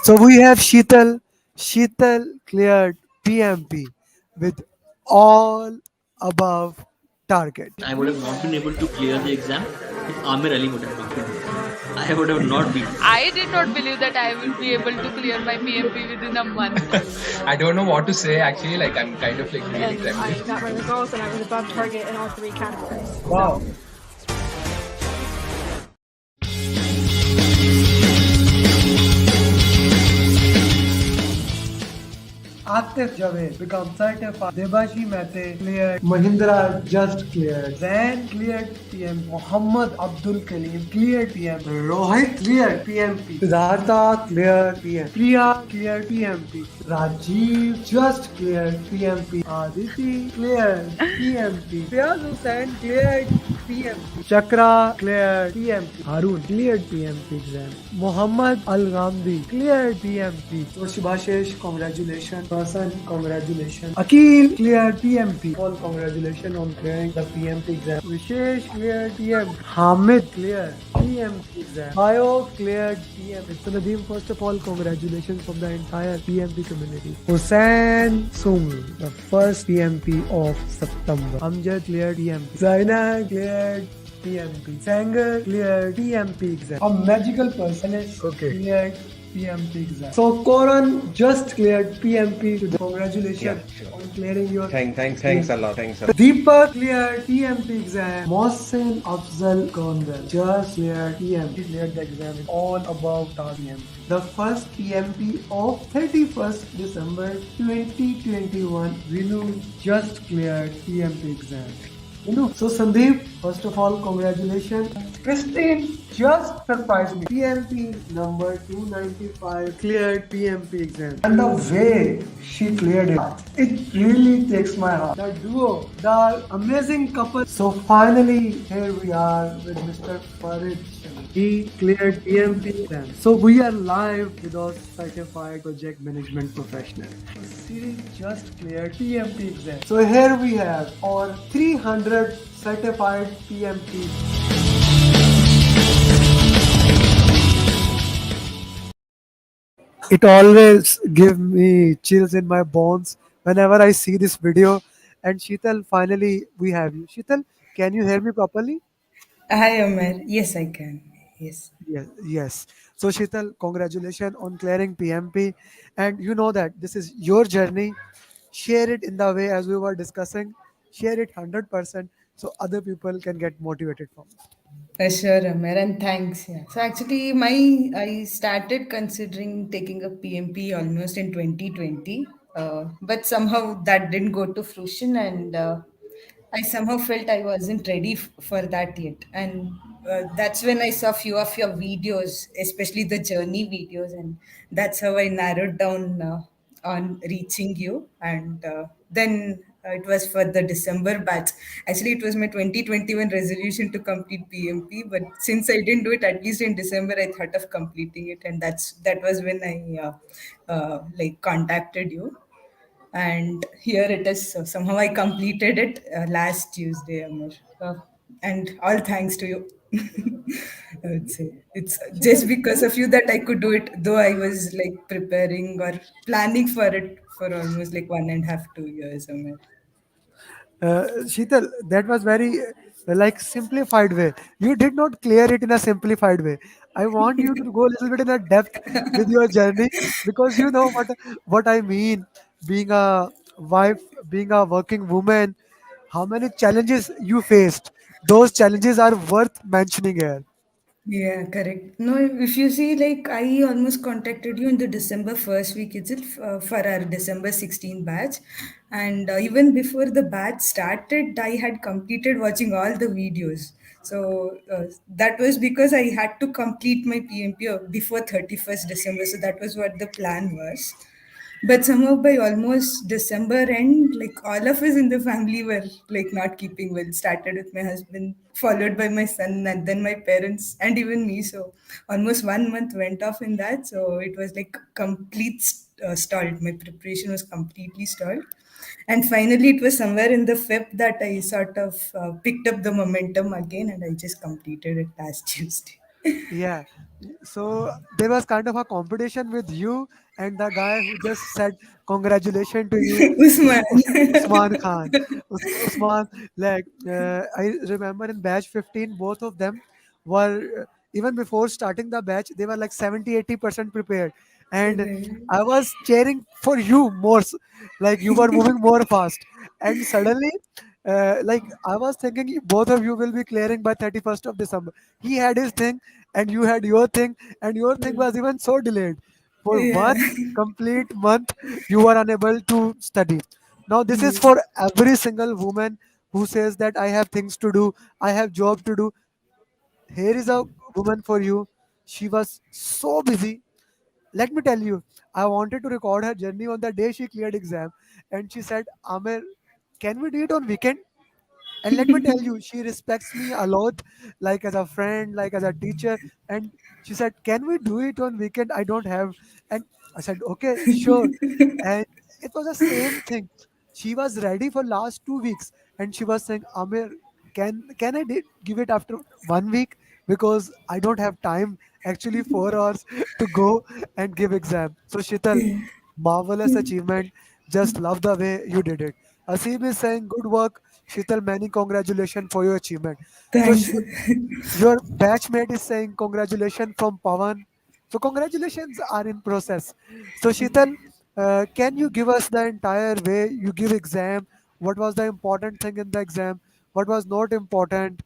So we have Sheetal. Sheetal cleared PMP with all above target. I would have not been able to clear the exam if Amir Ali would have not been there. I would have not been. I did not believe that I would be able to clear my PMP within a month. I don't know what to say actually. Like I'm kind of like really And I trembling. got my results and I was above target in all three categories. Wow. So Atif Javed become certified. Debashi Mehta cleared. Mahindra just cleared. Zain cleared PM. Muhammad Abdul Kalim cleared PM. Rohit cleared PMP. Siddhartha cleared PM. Priya cleared PMP. Rajiv just cleared PMP. Aditi cleared PMP. Fiyaz Hussain cleared PMP. Chakra cleared PMP. Harun cleared PMP exam. Muhammad Al Ghamdi cleared PMP. So Shubhashish, congratulations. Hasan, congratulations. Akil cleared PMP. All congratulations on clearing the PMP exam. Vishesh cleared PMP. Hamid cleared PMP exam. Bio cleared PMP. So Nadeem, first of all, congratulations from the entire PMP community. Hussain Sumi, the first PMP of September. Amjad cleared PMP. Zaina cleared PMP. Sanger cleared PMP exam. A magical person is cleared PMP exam. So Koran just cleared PMP. Today. Congratulations Sure. on clearing your. Thanks a lot. Thanks a lot. Deepak cleared PMP exam. Mohsen Afzal Gondal just cleared PMP. Cleared the exam with all above the PMP. The first PMP of 31st December 2021. Vinu just cleared PMP exam. So Sandeep, first of all, congratulations. Christine just surprised me. PMP number 295 cleared PMP exam. And the way she cleared it really takes my heart. The duo, the amazing couple. So finally, here we are with Mr. Farid. He cleared PMP exam. So we are live with our certified project management professional. Siri just cleared PMP exam. So here we have our 300 certified PMP. It always gives me chills in my bones whenever I see this video. And Sheetal, finally we have you. Sheetal, can you hear me properly? Hi, Omer. Yes, I can. Yes. Yes, yes. So Sheetal, congratulations on clearing PMP. And you know that this is your journey. Share it in the way as we were discussing. Share it 100% so other people can get motivated from it. Sure, Omer, and thanks. Yeah. So actually, I started considering taking a PMP almost in 2020, but somehow that didn't go to fruition, and I somehow felt I wasn't ready for that yet. And that's when I saw few of your videos, especially the journey videos, and that's how I narrowed down on reaching you. And then it was for the December batch. Actually, it was my 2021 resolution to complete PMP, but since I didn't do it, at least in December, I thought of completing it, and that was when I like contacted you, and here it is. So somehow I completed it last Tuesday, Amir. And all thanks to you. I would say it's just because of you that I could do it, though I was like preparing or planning for it for almost like 1.5 2 years, Amir. Sheetal, that was very like simplified way. You did not clear it in a simplified way. I want you to go a little bit in a depth with your journey because you know what I mean. Being a wife, being a working woman, how many challenges you faced. Those challenges are worth mentioning here. Yeah, correct. No, if you see, like, I almost contacted you in the December first week itself for our December 16 batch. And even before the batch started, I had completed watching all the videos. So that was because I had to complete my PMP before 31st December. So that was what the plan was. But somehow by almost December end, like all of us in the family were like not keeping well. Started with my husband, followed by my son, and then my parents, and even me. So almost 1 month went off in that. So it was like complete stalled. My preparation was completely stalled. And finally, it was somewhere in the Feb that I sort of picked up the momentum again, and I just completed it last Tuesday. Yeah. So there was kind of a competition with you and the guy who just said congratulations to you, Usman. Usman Khan. Usman, like I remember in batch 15, both of them were even before starting the batch, they were like 70-80% prepared. And Right. I was cheering for you more, like you were moving more fast. And suddenly, like I was thinking both of you will be clearing by 31st of December. He had his thing and you had your thing, and your thing was even so delayed. For Yeah. 1 complete month, you were unable to study. Now, this is Yes. for every single woman who says that I have things to do, I have job to do. Here is a woman for you. She was so busy. Let me tell you, I wanted to record her journey on the day she cleared exam, and she said, Amer, can we do it on weekend? And let me tell you, she respects me a lot, like as a friend, like as a teacher. And she said, can we do it on weekend? I don't have. And I said, okay, sure. And it was the same thing. She was ready for last 2 weeks, and she was saying, Amir, can I give it after 1 week, because I don't have time, actually 4 hours to go and give exam. So Shital, marvelous achievement. Just love the way you did it. Asim is saying, good work. Shital, many congratulations for your achievement. So Thanks. your batchmate is saying congratulations from Pawan. So congratulations are in process. So Shital, can you give us the entire way you give exam? What was the important thing in the exam? What was not important?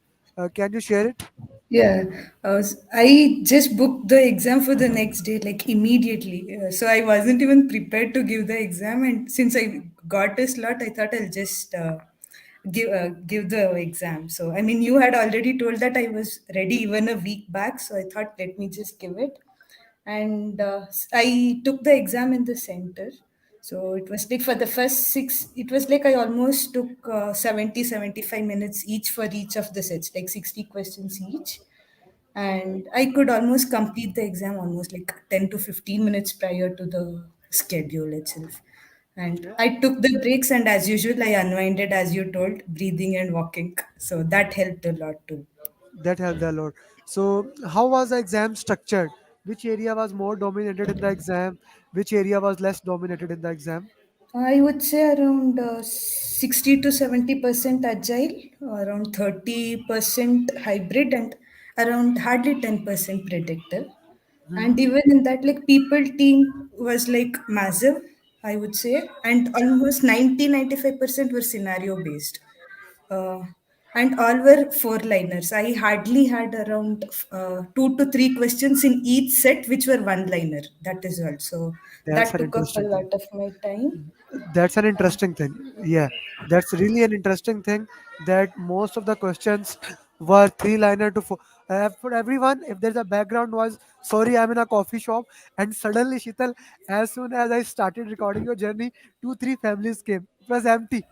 Can you share it? Yeah, I just booked the exam for the next day, like immediately. So I wasn't even prepared to give the exam, and since I got a slot, I thought I'll just give the exam. So I mean, you had already told that I was ready even a week back, so I thought let me just give it. And I took the exam in the center. So it was like for the first six, it was like I almost took 70-75 minutes each for each of the sets, like 60 questions each. And I could almost complete the exam almost like 10 to 15 minutes prior to the schedule itself. And Yeah, I took the breaks, and as usual, I unwinded as you told, breathing and walking. So that helped a lot too. that helped a lot. So how was the exam structured? Which area was more dominated in the exam? Which area was less dominated in the exam? I would say around 60 to 70% agile, around 30% hybrid, and around hardly 10% predictive. And even in that, like people team was like massive, I would say, and almost 90-95% were scenario based. Uh, and all were four liners. I hardly had around 2 to 3 questions in each set, which were one liner. That is all. So That's that an took up a interesting thing. lot of my time. That's an interesting thing. Yeah, that's really an interesting thing that most of the questions were three-liner to four. For everyone, if there's a background noise, sorry, I'm in a coffee shop, and suddenly, Shital, as soon as I started recording your journey, 2, 3 families came. It was empty.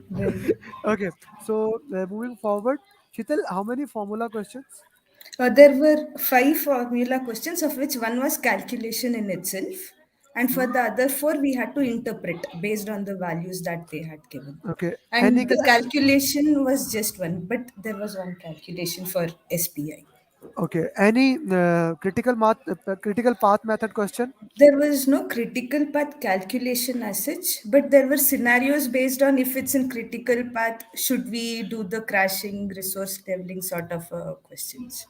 Right. Okay, so moving forward, Shital, how many formula questions? There were five formula questions, of which one was calculation in itself. And for the other four, we had to interpret based on the values that they had given. Okay, any And the calculation was just one, but there was one calculation for SPI. okay, any critical path method question? There was no critical path calculation as such, but there were scenarios based on if it's in critical path, should we do the crashing, resource leveling sort of questions.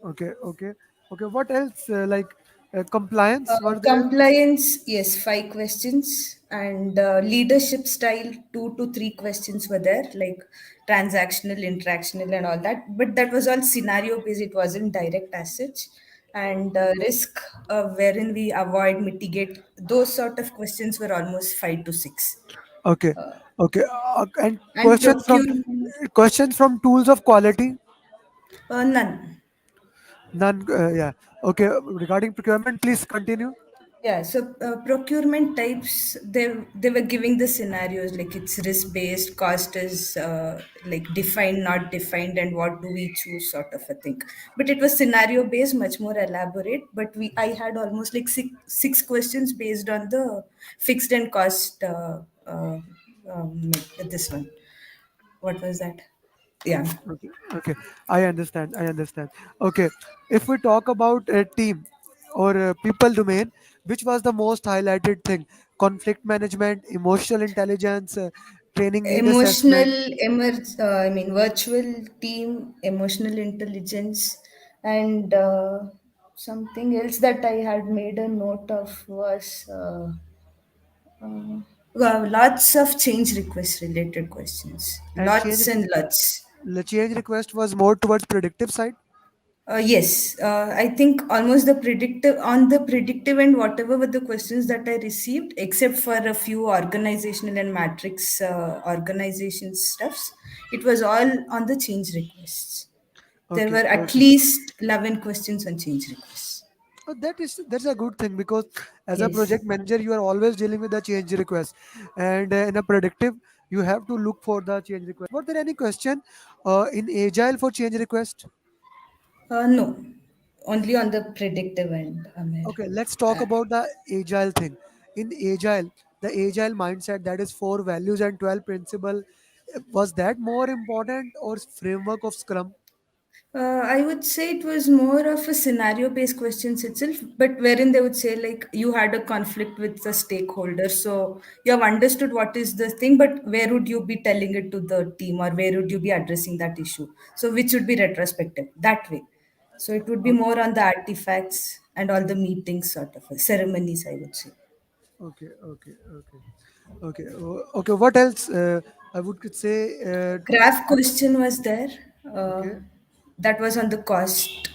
Okay, okay, okay. What else? Like compliance were there? Compliance, yes, 5 questions, and leadership style, 2 to 3 questions were there, like transactional, interactional, and all that. But that was all scenario based; it wasn't direct as such. And risk, wherein we avoid, mitigate, those sort of questions were almost 5 to 6. Okay, okay. And And procurement, questions from tools of quality? none. None. Yeah. Okay. Regarding procurement, please continue. Yeah, so procurement types, they were giving the scenarios like it's risk based, cost is like defined, not defined, and what do we choose, sort of a thing. But it was scenario based, much more elaborate. But I had almost like six questions based on the fixed and cost. This one, what was that? Yeah. Okay, okay, I understand. I understand. Okay, if we talk about a team or people domain, which was the most highlighted thing? Conflict management, emotional intelligence, training need Emotional, assessment. I mean, virtual team, emotional intelligence, and something else that I had made a note of was lots of change request related questions. And change Lots and lots. the change request was more towards predictive side. Yes, I think almost the predictive and whatever were the questions that I received, except for a few organizational and matrix organization stuffs, it was all on the change requests. There Okay, were at okay. least 11 questions on change requests. That's a good thing because as a Yes. project manager, you are always dealing with the change request, and in a predictive, you have to look for the change request. Were there any question in agile for change request? No, only on the predictive end, Amir. Okay, let's talk Uh, about the agile thing. In agile, the agile mindset, that is four values and 12 principle, was that more important or framework of Scrum? I would say it was more of a scenario based questions itself, but wherein they would say, like, you had a conflict with the stakeholder. So you have understood what is the thing, but where would you be telling it to the team or where would you be addressing that issue? So, which would be retrospective that way. So, it would be more on the artifacts and all the meetings, sort of ceremonies, I would say. Okay, okay, okay, okay, okay. What else? I would could say. Graph question was there. Uh, Okay, that was on the cost.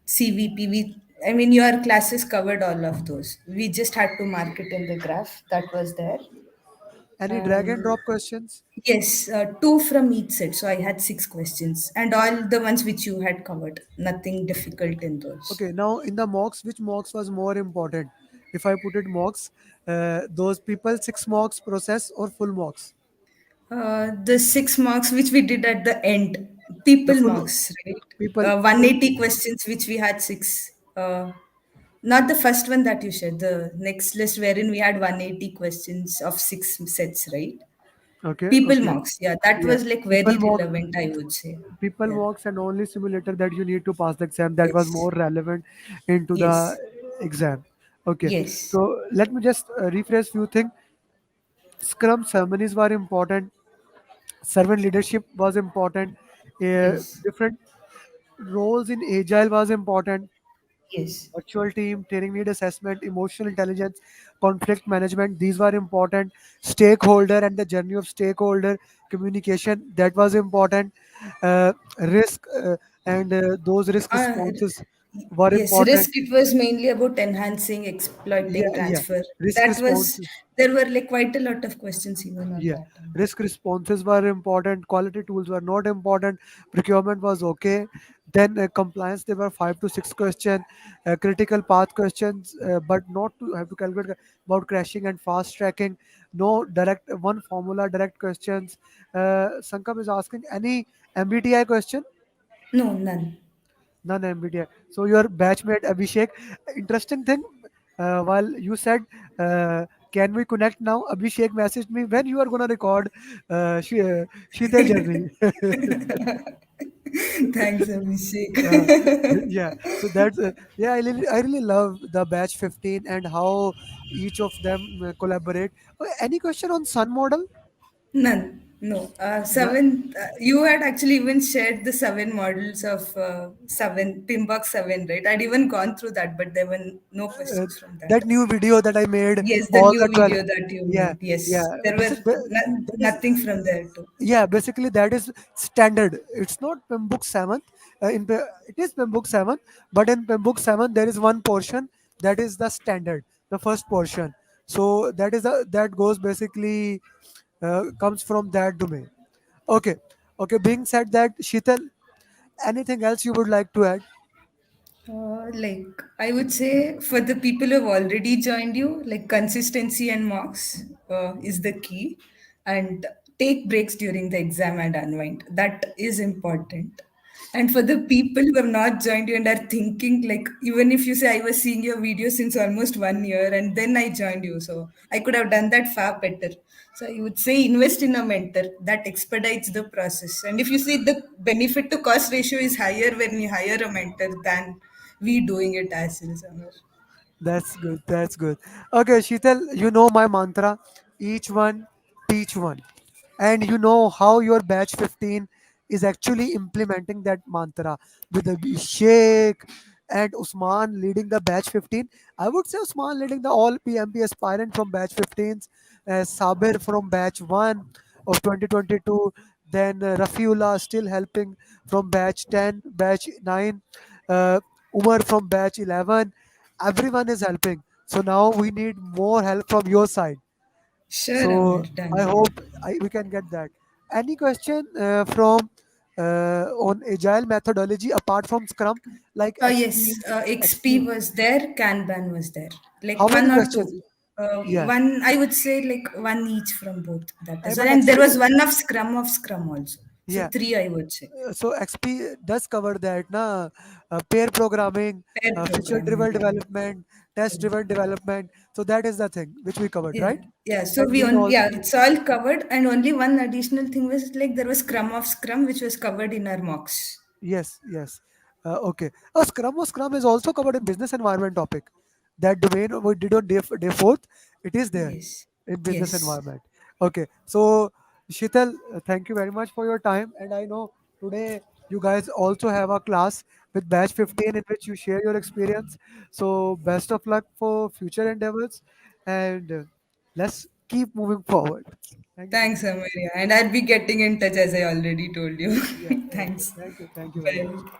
CVP. I mean, your classes covered all of those. We just had to mark it in the graph. That was there. any drag and And drop questions? yes, two from each set. So I had six questions, and all the ones which you had covered. Nothing difficult in those. Okay, now in the mocks, which mocks was more important? If I put it mocks, those people 6 mocks process or full mocks? The 6 marks which we did at the end, The people full marks, right? people full. 180 questions which we had six. Not the first one that you shared, the next list wherein we had 180 questions of six sets, right? Okay, People okay, marks, yeah, that yeah. was like People very mock, relevant, I would say. people Yeah. mocks and only simulator that you need to pass the exam. That was Yes. more relevant into the Yes. exam. Okay, Yes. so let me just rephrase few things. Scrum ceremonies were important. Servant leadership was important. Yes. Different roles in agile was important. Yes. Virtual team, training need assessment, emotional intelligence, conflict management, these were important. Stakeholder and the journey of stakeholder communication, that was important. Risk and those risk Uh, responses were yes, important. risk, it was mainly about enhancing, exploiting, Yeah, yeah. transfer. Risk That was, responses. there were like quite a lot of questions even on Yeah, that. risk responses were important. Quality tools were not important. Procurement was okay. Then compliance, there were 5 to 6 questions. Critical path questions, but not to have to calculate about crashing and fast tracking. No direct one formula direct questions. Sankam is asking any MBTI question. No, none. None MBTI. So your batchmate Abhishek. Interesting thing. While you said, "Can we connect now?" Abhishek messaged me when you are gonna record Sheetal journey. Thanks, uh, Abhishek. yeah. So that's yeah. I really love the batch 15 and how each of them collaborate. Any question on Sun model? None. No. No, Seven. You had actually even shared the seven models of seven, Pinbox 7, right? I'd even gone through that, but there were no uh, questions from that. that new video that I made, Yes, the all the new 12. video that you Yeah, made. Yes, yeah. there were That is nothing from there too. yeah, basically that is standard. It's not pembroke 7. It is pembroke 7, but in pembroke 7 there is one portion that is the standard, the first portion. So that goes basically comes from that domain. Okay, okay, being said that, Sheetal, anything else you would like to add? Like, I would say for the people who have already joined you, like consistency and marks is the key, and take breaks during the exam and unwind. That is important. And for the people who have not joined you and are thinking, like, even if you say I was seeing your video since almost 1 year and then I joined you, so I could have done that far better. So I would say invest in a mentor that expedites the process. And if you see the benefit to cost ratio is higher when you hire a mentor than we doing it ourselves. Amar. That's good. That's good. Okay, Sheetal, you know my mantra: each one, teach one. And you know how your batch 15 is actually implementing that mantra with the Sheikh and Usman leading the batch 15. I would say Usman leading the all PMP aspirant from batch 15s, Sabir from batch 1 of 2022, then Rafiullah still helping from batch 10, batch 9, uh, Umar from batch 11. Everyone is helping. So now we need more help from your side. Sure, Amir, So I done. hope we can get that. Any question from on agile methodology apart from Scrum, like XP? Yes, XP XP. was there, Kanban was there. Like How many one or questions? two. Yeah, One, I would say like one each from both that as well. but And there XP. was one of Scrum also. So Yeah. three, I would say. So XP does cover that, na? Pair programming, Pair feature programming. driven development, test driven development. So that is the thing which we covered, Yeah. right? Yeah. So And we we on also yeah, it's all covered. And only one additional thing was like there was Scrum of Scrum, which was covered in our mocks. yes, yes. Okay. Scrum is also covered in business environment topic. That domain we did on day fourth, it is there Yes. in business Yes. environment. Okay. So Shital, thank you very much for your time. And I know today you guys also have a class with batch 15 in which you share your experience. So best of luck for future endeavors, and let's keep moving forward. Thank you so Thanks, much. Amaria. And I'll be getting in touch as I already told you. Yeah. Okay. Thanks. Thank you. Thank you very much. Bye.